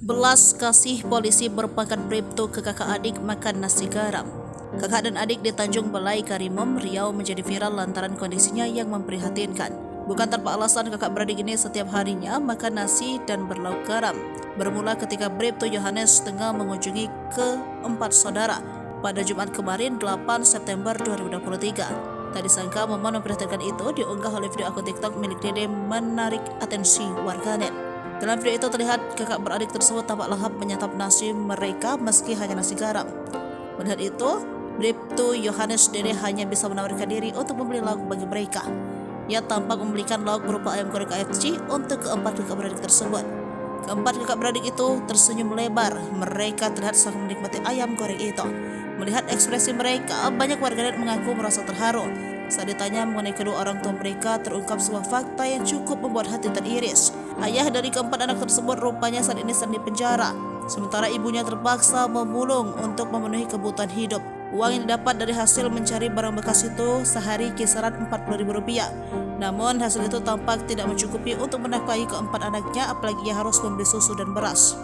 Belas kasih polisi berpangkat bribtu ke kakak adik makan nasi garam. Kakak dan adik di Tanjung Balai Karimem, Riau menjadi viral lantaran kondisinya yang memprihatinkan. Bukan tanpa alasan kakak beradik ini setiap harinya makan nasi dan berlauk garam. Bermula ketika Bribtu Yohanes tengah mengunjungi keempat saudara pada Jumat kemarin 8 September 2023. Tak disangka momen memprihatinkan itu diunggah oleh video akun TikTok milik Dede menarik atensi warganet. Dalam video itu terlihat kakak beradik tersebut tampak lahap menyantap nasi mereka meski hanya nasi garam. Melihat itu, Bribtu Yohanes Dede hanya bisa menawarkan diri untuk membeli lauk bagi mereka. Ia tampak membelikan lauk berupa ayam goreng KFC untuk keempat kakak beradik tersebut. Keempat kakak beradik itu tersenyum lebar. Mereka terlihat sangat menikmati ayam goreng itu. Melihat ekspresi mereka, banyak warganet mengaku merasa terharu. Saat ditanya mengenai kedua orang tua mereka, terungkap sebuah fakta yang cukup membuat hati teriris. Ayah dari keempat anak tersebut rupanya saat ini sedang dipenjara, sementara ibunya terpaksa memulung untuk memenuhi kebutuhan hidup. Uang yang didapat dari hasil mencari barang bekas itu sehari kisaran Rp40.000. Namun hasil itu tampak tidak mencukupi untuk menafkahi keempat anaknya, apalagi ia harus membeli susu dan beras.